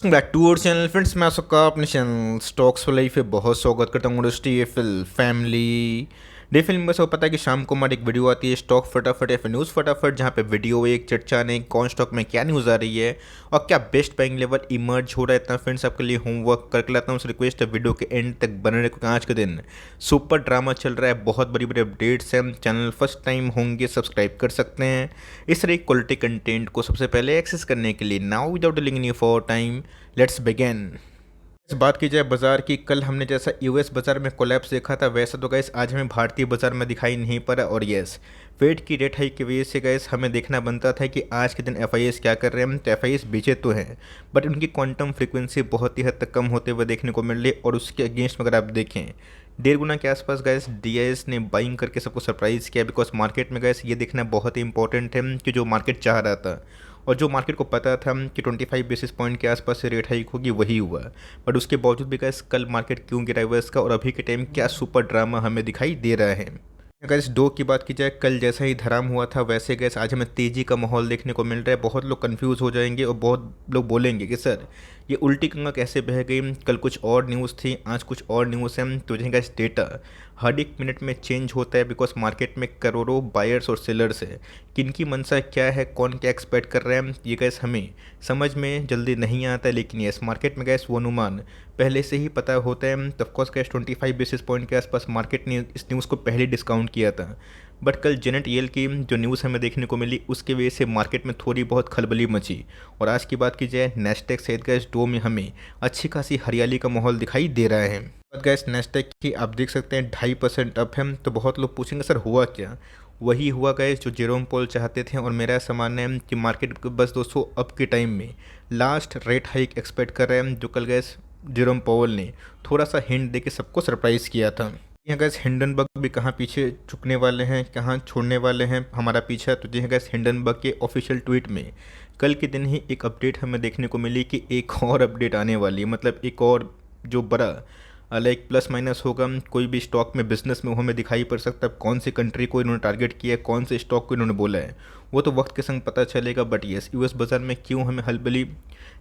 Back to our channel friends. मैं सबका अपने चैनल स्टॉक्स फॉर लाइफ पे बहुत स्वागत करता हूँ। डीएफएल फैमिली डे फिल्म में सब पता है कि शाम को हमारी एक वीडियो आती है स्टॉक फटाफट या फिर न्यूज़ फटाफट, जहाँ पे वीडियो एक चर्चा ने कौन स्टॉक में क्या न्यूज़ आ रही है और क्या बेस्ट बाइंग लेवल इमर्ज हो रहा है। इतना फ्रेंड्स आपके लिए होमवर्क करके लाता हूँ। रिक्वेस्ट है वीडियो के एंड तक बने रहे, क्योंकि आज के दिन सुपर ड्रामा चल रहा है, बहुत बड़ी बड़ी अपडेट्स हैं। चैनल फर्स्ट टाइम होंगे सब्सक्राइब कर सकते हैं इस तरह क्वालिटी कंटेंट को सबसे पहले एक्सेस करने के लिए। Now without dealing any for time let's begin. इस बात की जाए बाजार की, कल हमने जैसा यूएस बाजार में कोलैप्स देखा था, वैसा तो गैस आज हमें भारतीय बाजार में दिखाई नहीं पड़ा। और यस, फेड की रेट हाइक की वजह से गैस हमें देखना बनता था कि आज के दिन एफआईएस क्या कर रहे हैं। तो एफआईएस बेचे तो हैं, बट उनकी क्वांटम फ्रीक्वेंसी बहुत ही हद तक कम होते हुए देखने को मिल रही। और उसके अगेंस्ट अगर आप देखें, 1.5 गुना के आसपास गैस डीआईएस ने बाइंग करके सबको सरप्राइज़ किया। बिकॉज मार्केट में गैस ये देखना बहुत ही इंपॉर्टेंट है कि जो मार्केट चाह रहा था और जो मार्केट को पता था कि 25 बेसिस पॉइंट के आसपास से रेट हाइक होगी, वही हुआ। बट उसके बावजूद भी गैस कल मार्केट क्यों गिरा हुआ इसका, और अभी के टाइम क्या सुपर ड्रामा हमें दिखाई दे रहा है। अगर इस डो की बात की जाए, कल जैसा ही धराम हुआ था वैसे गैस आज हमें तेज़ी का माहौल देखने को मिल रहा है। बहुत लोग कंफ्यूज हो जाएंगे और बहुत लोग बोलेंगे कि सर ये उल्टी गंगा कैसे बह गई, कल कुछ और न्यूज़ थी आज कुछ और न्यूज़ है। तो गैस डेटा हर एक मिनट में चेंज होता है, बिकॉज मार्केट में करोड़ों बायर्स और सेलर्स है। किनकी मनसा क्या है, कौन क्या एक्सपेक्ट कर रहे हैं, ये गैस हमें समझ में जल्दी नहीं आता है। लेकिन यस, मार्केट में गैस वो अनुमान पहले से ही पता होता है। तो ऑफकोर्स गैस 25 बेसिस पॉइंट के आसपास मार्केट ने इस न्यूज़ को पहले डिस्काउंट किया था। बट कल जेनेट येल की जो न्यूज़ हमें देखने को मिली, उसकी वजह से मार्केट में थोड़ी बहुत खलबली मची। और आज की बात की जाए, नेस्टेक सहित गैस डो में हमें अच्छी खासी हरियाली का माहौल दिखाई दे रहा है। बट गैस नेस्टेक की आप देख सकते हैं 2.5% अप है। तो बहुत लोग पूछेंगे सर हुआ क्या। वही हुआ गैस जो जेरोम पोल चाहते थे। और मेरा ऐसा मानना है कि मार्केट बस दोस्तों अब के टाइम में लास्ट रेट हाइक एक्सपेक्ट कर रहे हैं, जो कल गैस जेरोम पॉवल ने थोड़ा सा हिंट देके सबको सरप्राइज़ किया था। यहाँ गैस हिंडनबर्ग भी कहाँ पीछे झुकने वाले हैं, कहाँ छोड़ने वाले हैं हमारा पीछा। तो जी गैस हिंडनबर्ग के ऑफिशियल ट्वीट में कल के दिन ही एक अपडेट हमें देखने को मिली कि एक और अपडेट आने वाली है। मतलब एक और जो बड़ा लाइक प्लस माइनस होगा कोई भी स्टॉक में बिजनेस में, वो हमें दिखाई पड़ सकता है। कौन सी कंट्री को इन्होंने टारगेट किया है, कौन से स्टॉक को इन्होंने बोला है, वो तो वक्त के संग पता चलेगा। बट यस, यूएस बाजार में क्यों हमें हलबली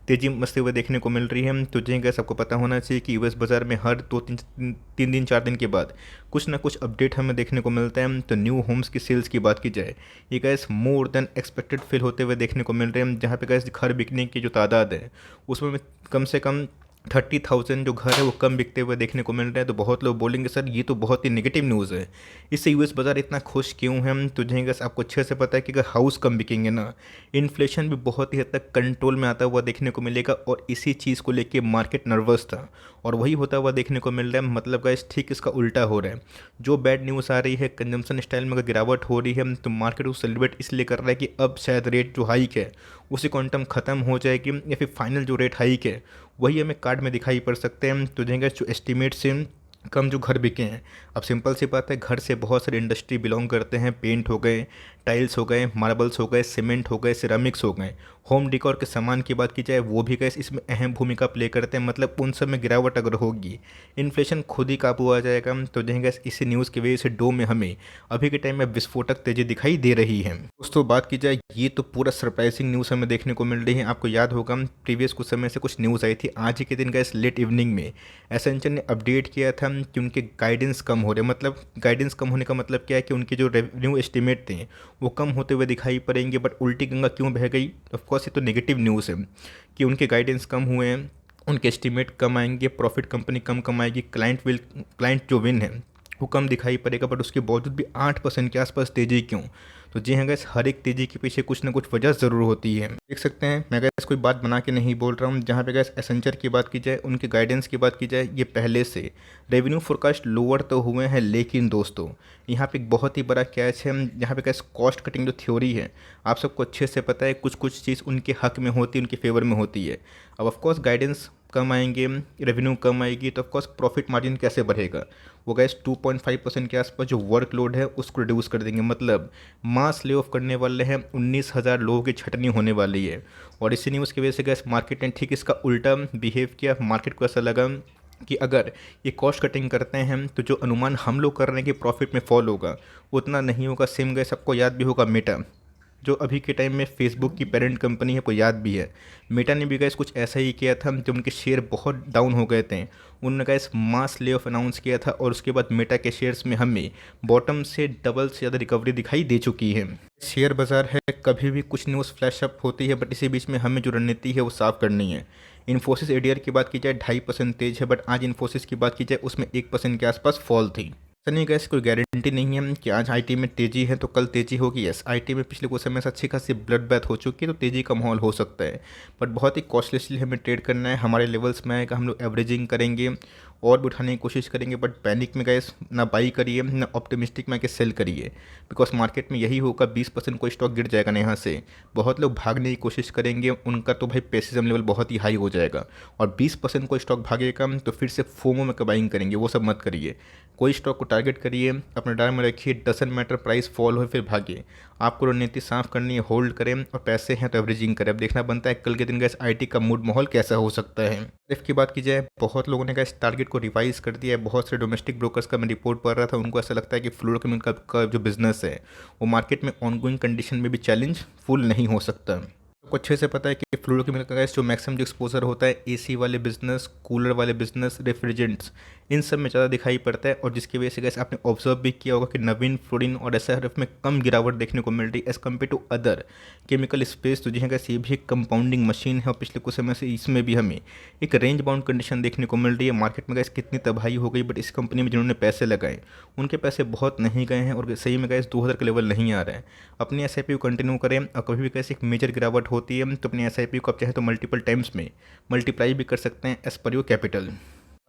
तेजी मचते हुए देखने को मिल रही है, तो जी गैस सबको पता होना चाहिए कि यूएस बाजार में हर 2 3 दिन 4 दिन के बाद कुछ ना कुछ अपडेट हमें देखने को मिलता है। तो न्यू होम्स की सेल्स की बात की जाए, ये gas more than expected fill होते हुए देखने को मिल रहे हैं। जहाँ पे गैस घर बिकने की जो तादाद है उसमें कम से कम 30,000 जो घर है वो कम बिकते हुए देखने को मिल रहे हैं। तो बहुत लोग बोलेंगे सर ये तो बहुत ही नेगेटिव न्यूज़ है, इससे यूएस बाजार इतना खुश क्यों है। तो जी गैस आपको अच्छे से पता है कि अगर हाउस कम बिकेंगे ना, इन्फ्लेशन भी बहुत ही हद तक कंट्रोल में आता हुआ देखने को मिलेगा। और इसी चीज़ को लेके मार्केट नर्वस था और वही होता हुआ देखने को मिल रहा है। मतलब गैस ठीक इसका उल्टा हो रहा है। जो बैड न्यूज़ आ रही है, कंजम्पशन स्टाइल में अगर गिरावट हो रही है, तो मार्केट को सेलिब्रेट इसलिए कर रहा है कि अब शायद रेट जो हाइक है उसी क्वांटम ख़त्म हो जाएगी, या फिर फाइनल जो रेट हाइक है वही हमें कार्ड में दिखाई पड़ सकते हैं। तो देंगे जो एस्टिमेट से कम जो घर बिके हैं। अब सिंपल सी बात है, घर से बहुत सारी इंडस्ट्री बिलोंग करते हैं। पेंट हो गए, टाइल्स हो गए, मार्बल्स हो गए, सीमेंट हो गए, सिरामिक्स हो गए, होम डेकोर के सामान की बात की जाए वो भी गैस इसमें अहम भूमिका प्ले करते हैं। मतलब उन सब में गिरावट अगर होगी, इन्फ्लेशन खुद ही काबू आ जाएगा। तो देखें गैस इसी न्यूज़ की वजह से डो में हमें अभी के टाइम में विस्फोटक तेजी दिखाई दे रही है। दोस्तों बात की जाए, ये तो पूरा सरप्राइजिंग न्यूज़ हमें देखने को मिल रही है। आपको याद होगा प्रीवियस कुछ समय से कुछ न्यूज़ आई थी, आज ही के दिन गैस लेट इवनिंग में एसेंचर ने अपडेट किया था कि उनके गाइडेंस कम हो रहे। मतलब गाइडेंस कम होने का मतलब क्या है कि उनके जो रेवेन्यू एस्टिमेट थे वो कम होते हुए दिखाई पड़ेंगे। बट उल्टी गंगा क्यों बह गई, ऑफकोर्स ये तो नेगेटिव न्यूज़ है कि उनके गाइडेंस कम हुए हैं, उनके एस्टिमेट कम आएंगे, प्रॉफिट कंपनी कम कमाएगी, क्लाइंट जो विन है वो कम दिखाई पड़ेगा। बट उसके बावजूद भी 8% के आसपास तेज़ी क्यों। तो जी हाँ गैस, हर एक तेज़ी के पीछे कुछ ना कुछ वजह ज़रूर होती है। देख सकते हैं, मैं गैस कोई बात बना के नहीं बोल रहा हूँ। जहाँ पे गैस एसेंचर की बात की जाए, उनके गाइडेंस की बात की जाए, ये पहले से रेवेन्यू फोरकास्ट लोअर तो हुए हैं। लेकिन दोस्तों यहाँ पे एक बहुत ही बड़ा कैच है, जहाँ पे गैस कॉस्ट कटिंग जो थ्योरी है आप सबको अच्छे से पता है, कुछ कुछ चीज़ उनके हक में होती है, उनके फेवर में होती है। अब ऑफकोर्स गाइडेंस कम आएंगे, रेवेन्यू कम आएगी, तो ऑफकोर्स प्रॉफिट मार्जिन कैसे बढ़ेगा। वो गैस 2.5% के आसपास जो वर्कलोड है उसको रिड्यूस कर देंगे। मतलब मास ले ऑफ करने वाले हैं, 19,000 लोगों की छटनी होने वाली है। और इसी न्यूज़ की वजह से गैस मार्केट ने ठीक इसका उल्टा बिहेव किया। मार्केट को ऐसा लगा कि अगर ये कॉस्ट कटिंग करते हैं तो जो अनुमान हम लोग कर रहे हैं कि प्रॉफिट में फॉल होगा उतना नहीं होगा। सेम गैस सबको याद भी होगा मेटा, जो अभी के टाइम में फेसबुक की पेरेंट कंपनी है, को याद भी है। मेटा ने भी गैस कुछ ऐसा ही किया था, जब उनके शेयर बहुत डाउन हो गए थे, उन्होंने गैस मास ले ऑफ अनाउंस किया था और उसके बाद मेटा के शेयर्स में हमें बॉटम से डबल से ज़्यादा रिकवरी दिखाई दे चुकी है। शेयर बाजार है, कभी भी कुछ न्यूज़ फ्लैश अप होती है, बट इसी बीच में हमें जो रणनीति है वो साफ करनी है। इन्फोसिस एडीआर की बात की जाए 2.5% तेज है, बट आज इन्फोसिस की बात की जाए उसमें 1% के आसपास फॉल थी। ऐसा नहीं गैस, कोई गारंटी नहीं है कि आज आईटी में तेजी है तो कल तेजी होगी। यस, आईटी में पिछले कुछ समय से अच्छी खासी ब्लड बैथ हो चुकी है, तो तेजी का माहौल हो सकता है, बट बहुत ही कॉस्टली हमें ट्रेड करना है। हमारे लेवल्स में आएगा, हम लोग एवरेजिंग करेंगे और भी उठाने की कोशिश करेंगे, बट पैनिक में गैस ना बाई करिए ना ऑप्टिमिस्टिक में आके सेल करिए, बिकॉज मार्केट में यही होगा। 20% कोई स्टॉक गिर जाएगा ना यहाँ से, बहुत लोग भागने की कोशिश करेंगे, उनका तो भाई पेसिज्म लेवल बहुत ही हाई हो जाएगा। और 20% कोई स्टॉक भागेगा तो फिर से फोमो में बाइंग करेंगे, वो सब मत करिए। कोई स्टॉक को टारगेट करिए, अपने डार में रखिए, डजंट मैटर प्राइस फॉल हो फिर भागिए। आपको रणनीति साफ करनी है, होल्ड करें और पैसे हैं तो एवरेजिंग करें। अब देखना बनता है कल के दिन गैस आईटी का मूड माहौल कैसा हो सकता है। एफ की बात की जाए, बहुत लोगों ने गैस टारगेट को रिवाइज कर दिया है। बहुत से डोमेस्टिक ब्रोकर्स का मैं रिपोर्ट पढ़ रहा था, उनको ऐसा लगता है कि फ्लोरोकेमिकल का जो बिजनेस है वो मार्केट में ऑनगोइंग कंडीशन में भी चैलेंज फुल नहीं हो सकता। आपको अच्छे से पता है कि फ्लोरोकेमिकल का गैस जो मैक्सिमम जो एक्सपोजर होता है एसी वाले बिजनेस, कूलर वाले बिजनेस, रेफ्रिजरेंट्स, इन सब में ज़्यादा दिखाई पड़ता है। और जिसकी वजह से गैस आपने ऑब्जर्व भी किया होगा कि नवीन फ्लोरिन और एसआरएफ में कम गिरावट देखने को मिल रही है as compared to other chemical space. तो जी हाँ गैस, ये भी एक कंपाउंडिंग मशीन है और पिछले कुछ समय से इसमें भी हमें एक रेंज बाउंड कंडीशन देखने को मिल रही है। मार्केट में गैस कितनी तबाही हो गई, बट इस कंपनी में जिन्होंने पैसे लगाए उनके पैसे बहुत नहीं गए हैं और सही में गैस 2000 का लेवल नहीं आ रहा है। अपनी एसआईपी को कंटिन्यू करें और कभी भी कैसे एक मेजर गिरावट होती है तो अपनी एसआईपी को आप चाहे तो मल्टीपल टाइम्स में मल्टीप्लाई भी कर सकते हैं एज पर योर कैपिटल।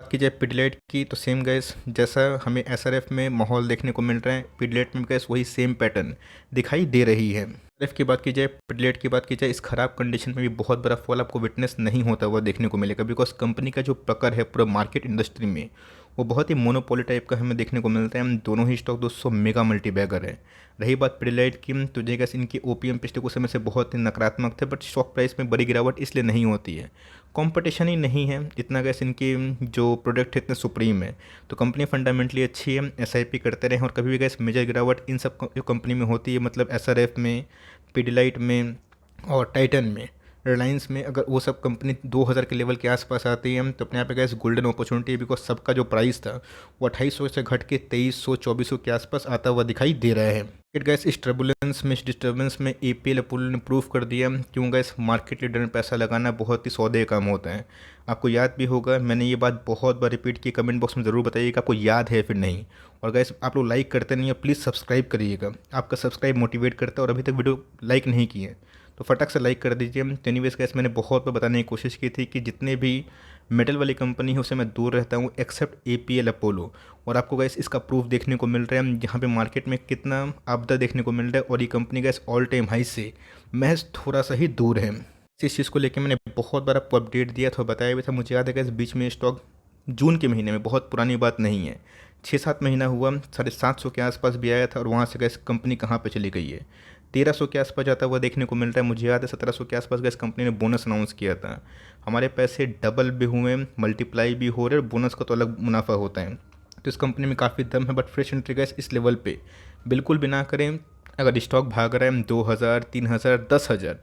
बात की जाए पिडलेट की तो सेम गैस, जैसा हमें एसआरएफ में माहौल देखने को मिल रहा है, पिडलेट में गैस वही सेम पैटर्न दिखाई दे रही है। एसआरएफ की बात की जाए, पिडलेट की बात की जाए, इस खराब कंडीशन में भी बहुत बड़ा फॉल आपको विटनेस नहीं होता हुआ देखने को मिलेगा, बिकॉज कंपनी का जो प्रकार है पूरा मार्केट इंडस्ट्री में वो बहुत ही मोनोपोली टाइप का हमें देखने को मिलता है। दोनों ही स्टॉक 200 मेगा मल्टीबैगर है। रही बात पिडलाइट की तो जगह इनकी ओपीएम पिछले कुछ समय से बहुत ही नकारात्मक थे, बट स्टॉक प्राइस में बड़ी गिरावट इसलिए नहीं होती है, कंपटीशन ही नहीं है इतना। गैस इनकी जो प्रोडक्ट है इतने सुप्रीम है, तो कंपनी फंडामेंटली अच्छी है। एसआईपी करते रहें और कभी भी गैस मेजर गिरावट इन सब जो कंपनी में होती है, मतलब एसआरएफ में, पिडलाइट में और टाइटन में, रिलायंस में, अगर वो सब कंपनी 2000 के लेवल के आसपास आती है तो अपने यहाँ पे गैस गोल्डन अपॉर्चुनिटी है, बिकॉज सबका जो प्राइस था वो 2800 से घट के 2300-2400 के आसपास आता हुआ दिखाई दे रहा है। मार्केट गैस इस टर्बुलेंस में, इस डिस्टर्बेंस में एपीएल अपोलो ने प्रूव कर दिया क्यों गैस मार्केट लीडर में पैसा लगाना बहुत ही सौदे काम होता है। आपको याद भी होगा, मैंने ये बात बहुत बार रिपीट की, कमेंट बॉक्स में ज़रूर बताइएगा आपको याद है फिर नहीं। और गैस आप लोग लाइक करते नहीं है, प्लीज़ सब्सक्राइब करिएगा, आपका सब्सक्राइब मोटिवेट करता है। और अभी तक वीडियो लाइक नहीं किए तो फटाक से लाइक कर दीजिए। एनीवेज गैस, मैंने बहुत बार बताने की कोशिश की थी कि जितने भी मेटल वाली कंपनी है उससे मैं दूर रहता हूँ एक्सेप्ट एपीएल अपोलो। और आपको गैस इसका प्रूफ देखने को मिल रहा है, जहाँ पे मार्केट में कितना आपदा देखने को मिल रहा है और ये company gas all time high से महज थोड़ा सा ही दूर है। इस चीज़ को लेकर मैंने बहुत बार आपको अपडेट दिया था, बताया भी था। मुझे याद है गैस बीच में स्टॉक जून के महीने में, बहुत पुरानी बात नहीं है, 6-7 महीना हुआ, 750 के आसपास भी आया था और वहाँ से गैस कंपनी कहाँ पे चली गई है, 1300 के आसपास जाता हुआ देखने को मिल रहा है। मुझे याद है 1700 के आसपास गैस कंपनी ने बोनस अनाउंस किया था। हमारे पैसे डबल भी हुए, मल्टीप्लाई भी हो रहे, और बोनस का तो अलग मुनाफा होता है। तो इस कंपनी में काफ़ी दम है, बट फ्रेश एंट्री गैस इस लेवल पे बिल्कुल भी ना करें। अगर स्टॉक भाग रहा है 2000, 3000, 10,000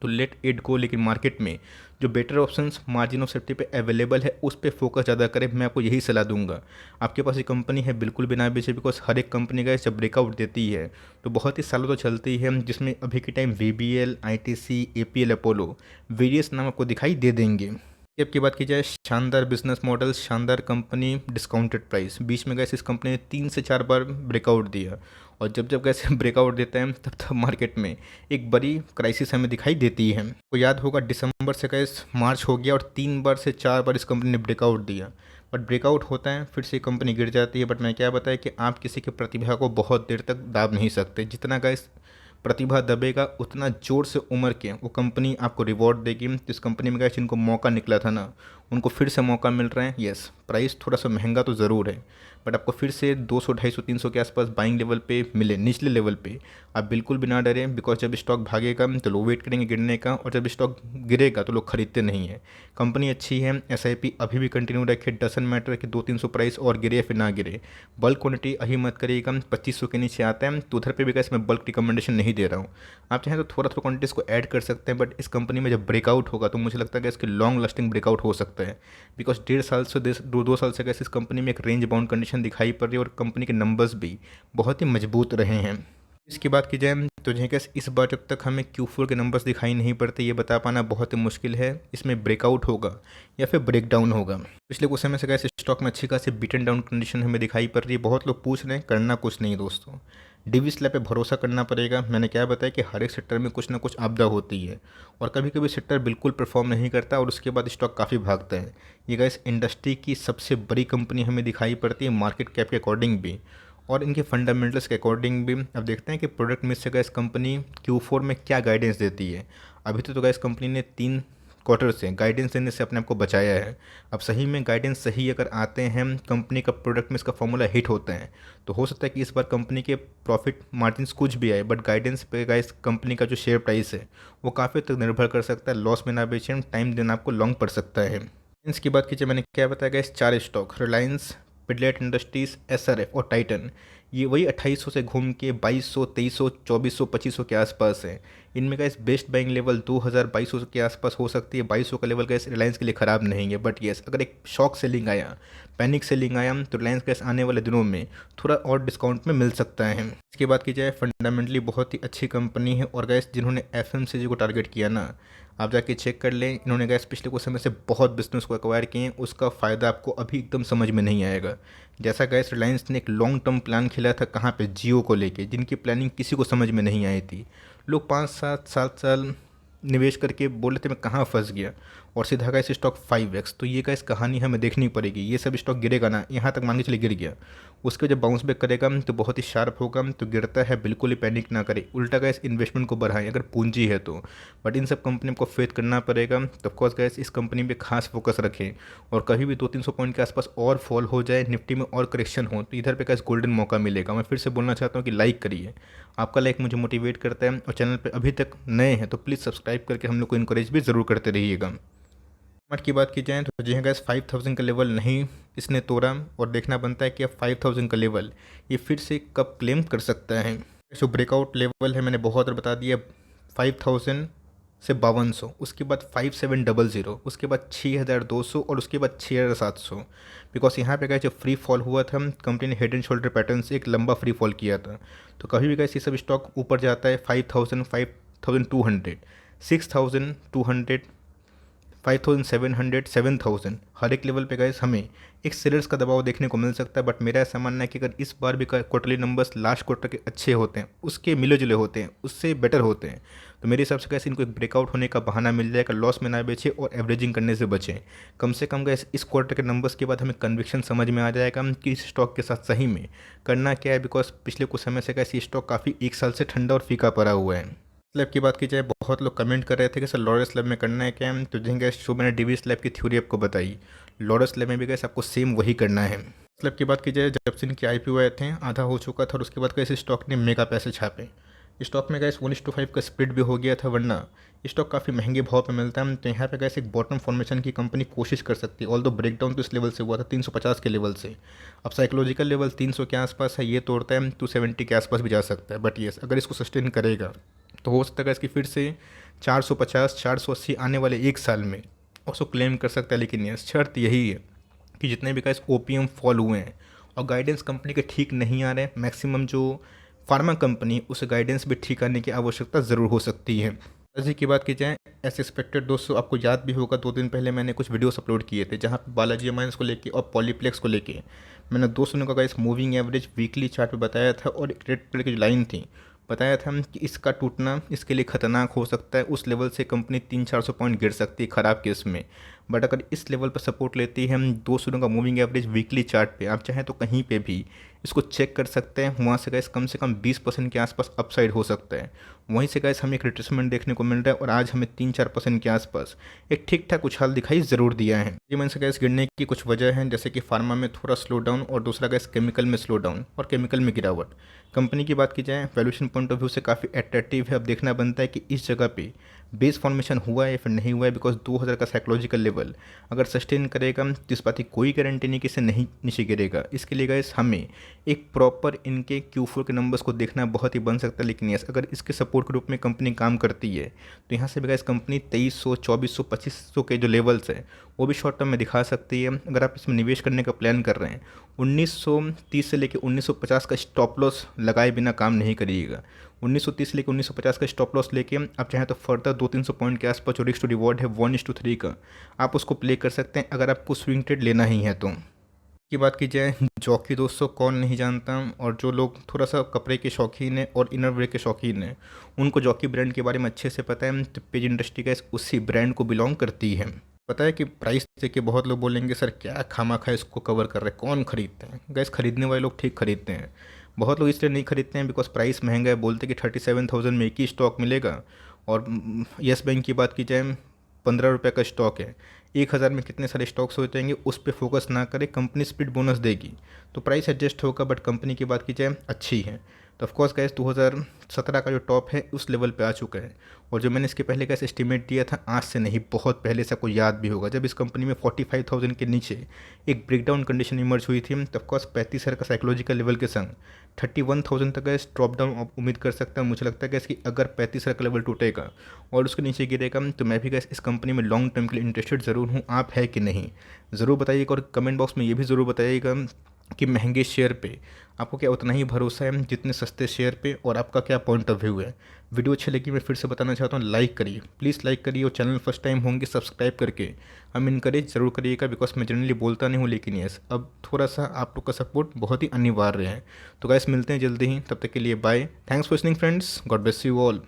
तो लेट इट गो, लेकिन मार्केट में जो better options margin of safety पे अवेलेबल है उस पर फोकस ज़्यादा करें। मैं आपको यही सलाह दूंगा। आपके पास ये कंपनी है बिल्कुल भी ना बेचे, बिकॉज हर एक कंपनी का जब ब्रेकआउट देती है तो बहुत ही सालों तो चलती है, जिसमें अभी के time VBL, ITC, APL Apollo various नाम आपको दिखाई दे देंगे। अब की बात की जाए, शानदार बिजनेस मॉडल, शानदार कंपनी, डिस्काउंटेड प्राइस। बीच में गैस इस कंपनी ने 3 से 4 बार ब्रेकआउट दिया, और जब जब गैस ब्रेकआउट देता है तब तब मार्केट में एक बड़ी क्राइसिस हमें दिखाई देती है। तो याद होगा दिसंबर से गैस मार्च हो गया और 3 बार से 4 बार इस कंपनी ने ब्रेकआउट दिया, बट ब्रेकआउट होता है फिर से कंपनी गिर जाती है। बट मैं क्या बताया कि आप किसी की प्रतिभा को बहुत देर तक दाब नहीं सकते। जितना गैस प्रतिभा दबेगा उतना जोर से उमर के वो कंपनी आपको रिवॉर्ड देगी। तो इस कंपनी में गैस जिनको मौका निकला था ना, उनको फिर से मौका मिल रहा है। येस, प्राइस थोड़ा सा महंगा तो ज़रूर है, बट आपको फिर से 200, 250, 300 के आसपास बाइंग लेवल पे मिले, निचले लेवल पे आप बिल्कुल भी ना डरें। बिकॉज जब स्टॉक भागेगा तो लोग वेट करेंगे गिरने का, और जब स्टॉक गिरेगा तो लोग खरीदते नहीं हैं। कंपनी अच्छी है, SIP अभी भी कंटिन्यू रखे, डजंट मैटर कि 200-300 प्राइस और गिरे या फिर ना गिरे। बल्क क्वांटिटी अभी मत करिएगा, 2500 के नीचे आता है तो उधर पे भी मैं बल्क रिकमेंडेशन नहीं दे रहा हूँ। आप चाहें तो थोड़ा थोड़ा क्वांटिटीज़ को ऐड कर सकते हैं, बट इस कंपनी में जब ब्रेकआउट होगा तो मुझे लगता है कि इसकी लॉन्ग लास्टिंग ब्रेकआउट हो सकता है। बिकॉज 1.5 साल से 2 साल से इस कंपनी में एक रेंज बाउंड कंडीशन दिखाई पड़ रही है, और कंपनी के नंबर्स भी बहुत ही मजबूत रहे हैं। इसकी बात की जाए तो जैसे इस बार जब तक हमें Q4 के नंबर्स दिखाई नहीं पड़ते, ये बता पाना बहुत ही मुश्किल है इसमें ब्रेकआउट होगा या फिर ब्रेक डाउन होगा। पिछले कुछ समय से कैसे स्टॉक में अच्छी खासी बीट एंड डाउन कंडीशन हमें दिखाई पड़ रही है। बहुत लोग पूछ रहे हैं, करना कुछ नहीं दोस्तों, डिवी स्लैब पे भरोसा करना पड़ेगा। मैंने क्या बताया कि हर एक सेक्टर में कुछ ना कुछ आपदा होती है, और कभी कभी सेक्टर बिल्कुल परफॉर्म नहीं करता और उसके बाद स्टॉक काफ़ी भागता है। ये गाइस इंडस्ट्री की सबसे बड़ी कंपनी हमें दिखाई पड़ती है मार्केट कैप के अकॉर्डिंग भी, और इनके फंडामेंटल्स के अकॉर्डिंग भी। अब देखते हैं कि प्रोडक्ट मिक्स से गैस कंपनी Q4 में क्या गाइडेंस देती है। अभी तो गैस कंपनी ने 3 क्वार्टर से गाइडेंस देने से अपने आप को बचाया है। अब सही में गाइडेंस सही अगर आते हैं, कंपनी का प्रोडक्ट में इसका फॉर्मूला हिट होता है, तो हो सकता है कि इस बार कंपनी के प्रॉफिट मार्जिन्स कुछ भी आए, बट गाइडेंस पे गाइस कंपनी का जो शेयर प्राइस है वो काफ़ी तक निर्भर कर सकता है। लॉस में ना बेचें, टाइम देना आपको लॉन्ग पड़ सकता है। इसकी बात कीजिए, मैंने क्या बताया गया, 4 स्टॉक रिलायंस, पिडलेट इंडस्ट्रीज़, SRF और टाइटन, ये वही 2800 से घूम के 2200, 2300, 2400, 2500 के आसपास है। इनमें का इस बेस्ट बाइंग लेवल 2000, 2200 के आसपास हो सकती है। 2200 का लेवल गैस रिलायंस के लिए ख़राब नहीं है, बट येस अगर एक शॉक सेलिंग आया, पैनिक सेलिंग आया, तो रिलायंस गैस आने वाले दिनों में थोड़ा और डिस्काउंट में मिल सकता है। इसकी बात की जाए, फंडामेंटली बहुत ही अच्छी कंपनी है, और गैस जिन्होंने FMCG को टारगेट किया ना, आप जाके चेक कर लें, इन्होंने गैस पिछले कुछ समय से बहुत बिजनेस को एक्वायर किए हैं। उसका फ़ायदा आपको अभी एकदम समझ में नहीं आएगा। जैसा गैस रिलायंस ने एक लॉन्ग टर्म प्लान खेला था कहाँ पे, जियो को लेके, जिनकी प्लानिंग किसी को समझ में नहीं आई थी। लोग 5-7 साल निवेश करके बोले थे मैं कहाँ फंस गया, और सीधा गैस स्टॉक 5x। तो ये गैस कहानी हमें देखनी पड़ेगी। ये सब स्टॉक गिरेगा ना, यहाँ तक मान के चलिए गिर गया, उसके जब बाउंस बैक करेगा तो बहुत ही शार्प होगा। तो गिरता है बिल्कुल ही पैनिक ना करे, उल्टा गैस इन्वेस्टमेंट को बढ़ाएं अगर पूंजी है तो। बट इन सब कंपनी को फेथ करना पड़ेगा। तो ऑफकोर्स गैस इस कंपनी पे खास फोकस रखें, और कभी भी 200-300 पॉइंट के आसपास और फॉल हो जाए, निफ्टी में और करेक्शन हो, तो इधर पे गैस गोल्डन मौका मिलेगा। मैं फिर से बोलना चाहता हूँ कि लाइक करिए, आपका लाइक मुझे मोटिवेट करता है, और चैनल पे अभी तक नए हैं तो प्लीज़ सब्सक्राइब करके हम लोग को इनकरेज भी ज़रूर करते रहिएगा। मार्केट की बात की जाए तो जी हाँ गैस 5000 का लेवल नहीं इसने तोड़ा, और देखना बनता है कि अब 5000 का लेवल ये फिर से कब क्लेम कर सकता है। जो ब्रेकआउट लेवल है मैंने बहुत बार बता दिया, 5000 से 5200, उसके बाद 5700, उसके बाद 6200, और उसके बाद 6700। बिकॉज यहाँ पे गए जब फ्री फॉल हुआ था, कंपनी ने हेड एंड शोल्डर पैटर्न से एक लंबा फ्री फॉल किया था। तो कभी भी गए ये सब स्टॉक ऊपर जाता है 5000, 5200, 6200, 5700, 7000, हर एक लेवल पे गए हमें एक सेलर्स का दबाव देखने को मिल सकता है। बट मेरा ऐसा मानना है कि अगर इस बार भी क्वार्टरली नंबर्स लास्ट क्वार्टर के अच्छे होते हैं, उसके मिले जुले होते हैं, उससे बेटर होते हैं, तो मेरे हिसाब से कैसे इनको एक ब्रेकआउट होने का बहाना मिल जाएगा। लॉस में ना बेचें और एवरेजिंग करने से बचें। कम से कम गैस इस क्वार्टर के नंबर्स के बाद हमें कन्विक्शन समझ में आ जाएगा कि इस स्टॉक के साथ सही में करना क्या है। बिकॉज पिछले कुछ समय से कैसे स्टॉक काफ़ी 1 साल से ठंडा और फीका पड़ा हुआ है। स्लैब की बात की जाए, बहुत लोग कमेंट कर रहे थे कि सर लॉरेंस स्लैब में करना है क्या, तो जी गैस जो मैंने डीवी स्लैब की थ्योरी आपको बताई, लॉरेंस स्लैब में भी गैस आपको सेम वही करना है। स्लैब की बात की जाए, जब से इनके IPO आए थे आधा हो चुका था, और उसके बाद कैसे स्टॉक ने मेगा पैसे छापे। स्टॉक में गैस 1:5 का स्प्लिट भी हो गया था, वरना स्टॉक काफ़ी महंगे भाव पे मिलता है। तो यहाँ पे गैस एक बॉटम फॉर्मेशन की कंपनी कोशिश कर सकती है। ऑल दो ब्रेकडाउन तो इस लेवल से हुआ था 350 के लेवल से, अब साइकोलॉजिकल लेवल 300 के आसपास है, ये तोड़ता है 270 के आसपास भी जा सकता है। बट येस अगर इसको सस्टेन करेगा तो हो सकता है इसकी फिर से 450, 480 आने वाले 1 साल में उसको क्लेम कर सकता है। लेकिन ये शर्त यही है कि जितने भी गैस OPM फॉल हुए हैं और गाइडेंस कंपनी के ठीक नहीं आ रहे हैं, मैक्सिमम जो फार्मा कंपनी उसे गाइडेंस भी ठीक आने की आवश्यकता ज़रूर हो सकती है। जी की बात की जाए, एज एक्सपेक्टेड दोस्तों, आपको याद भी होगा 2 दिन पहले मैंने कुछ वीडियोस अपलोड किए थे जहां पे बालाजी अमाइंस को लेके और पॉलीप्लेक्स को लेके मैंने 200 का इस मूविंग एवरेज वीकली चार्ट पे बताया था, और एक रेड कलर की जो लाइन थी बताया था कि इसका टूटना इसके लिए खतरनाक हो सकता है। उस लेवल से कंपनी 300-400 पॉइंट गिर सकती है ख़राब केस में। बट अगर इस लेवल पर सपोर्ट लेती है हम 200 का मूविंग एवरेज वीकली चार्ट पे, आप चाहें तो कहीं पे भी इसको चेक कर सकते हैं। वहाँ से गैस कम से कम 20% के आसपास अपसाइड हो सकता है। वहीं से गैस हमें एक रिट्रेसमेंट देखने को मिल रहा है और आज हमें 3-4% के आसपास एक ठीक ठाक उछाल दिखाई ज़रूर दिया है। जीवन से गैस गिरने की कुछ वजह है, जैसे कि फार्मा में थोड़ा स्लो डाउन और दूसरा गैस केमिकल में स्लो डाउन और केमिकल में गिरावट। कंपनी की बात की जाए वैल्यूएशन पॉइंट ऑफ व्यू से काफ़ी अट्रैक्टिव है। अब देखना बनता है कि इस जगह पे बेस फॉर्मेशन हुआ है या फिर नहीं हुआ है, बिकॉज 2000 का साइकोलॉजिकल लेवल अगर सस्टेन करेगा तो इस बात की कोई गारंटी नहीं कि इसे नहीं नीचे गिरेगा। इसके लिए गाइस हमें एक प्रॉपर इनके Q4 के नंबर्स को देखना बहुत ही बन सकता है। लेकिन यस, अगर इसके सपोर्ट के रूप में कंपनी काम करती है तो यहाँ से भी गाइस कंपनी 2300, 2400, 2500 के जो लेवल्स है वो भी शॉर्ट टर्म में दिखा सकती है। अगर आप इसमें निवेश करने का प्लान कर रहे हैं, 1930 से लेकर 1950 का स्टॉप लॉस लगाए बिना काम नहीं करिएगा। 1930 से लेकर 1950 का स्टॉप लॉस लेके आप चाहें तो फर्दर 200-300 पॉइंट के आसपास जो रिस्क टू रिवॉर्ड है 1:3 का आप उसको प्ले कर सकते हैं, अगर आपको स्विंग ट्रेड लेना ही है तो। की बात की जाए जॉकी, दोस्तों कौन नहीं जानता, और जो लोग थोड़ा सा कपड़े के शौकीन हैं और इनरवेयर के शौकीन हैं उनको जॉकी ब्रांड के बारे में अच्छे से पता है। तो पेज इंडस्ट्री का उसी ब्रांड को बिलोंग करती है। पता है कि प्राइस देख के बहुत लोग बोलेंगे सर क्या खामा खा इसको कवर कर रहे हैं, कौन खरीदते हैं। गैस खरीदने वाले लोग ठीक खरीदते हैं। बहुत लोग इसलिए नहीं खरीदते हैं बिकॉज प्राइस महंगा है, बोलते कि 37,000 में एक ही स्टॉक मिलेगा। और येस बैंक की बात की जाए 15 रुपये का स्टॉक है, 1000 में कितने सारे स्टॉक्स हो जाएंगे, उस पर फोकस ना करें। कंपनी स्प्लिट बोनस देगी तो प्राइस एडजस्ट होगा, बट कंपनी की बात की जाए अच्छी है। तो ऑफकोर्स गैस 2017 का जो टॉप है उस लेवल पे आ चुका है। और जो मैंने इसके पहले गैस एस्टिमेट दिया था आज से नहीं, बहुत पहले से, आपको याद भी होगा, जब इस कंपनी में 45,000 के नीचे एक ब्रेकडाउन कंडीशन इमर्ज हुई थी, तो ऑफकोर्स 35,000 का साइकोलॉजिकल लेवल के संग 31,000 तक गैस ड्रॉप डाउन आप उम्मीद कर सकते हैं। मुझे लगता है गैस कि अगर 35,000 का लेवल टूटेगा और उसके नीचे गिरेगा तो मैं भी गैस इस कंपनी में लॉन्ग टर्म के लिए इंटरेस्टेड ज़रूर हूँ। आप है कि नहीं ज़रूर बताइएगा, और कमेंट बॉक्स में ये भी ज़रूर बताइएगा कि महंगे शेयर पे आपको क्या उतना ही भरोसा है जितने सस्ते शेयर पे, और आपका क्या पॉइंट ऑफ व्यू है। वीडियो अच्छी लगी मैं फिर से बताना चाहता हूँ लाइक करिए, प्लीज़ लाइक करिए, और चैनल फर्स्ट टाइम होंगे सब्सक्राइब करके हम इनकरेज ज़रूर करिएगा, बिकॉज मैं जनरली बोलता नहीं हूँ, लेकिन यस अब थोड़ा सा आप लोग का सपोर्ट बहुत ही अनिवार्य है। तो गाइस मिलते हैं जल्दी ही, तब तक के लिए bye, thanks for listening friends, God bless you all.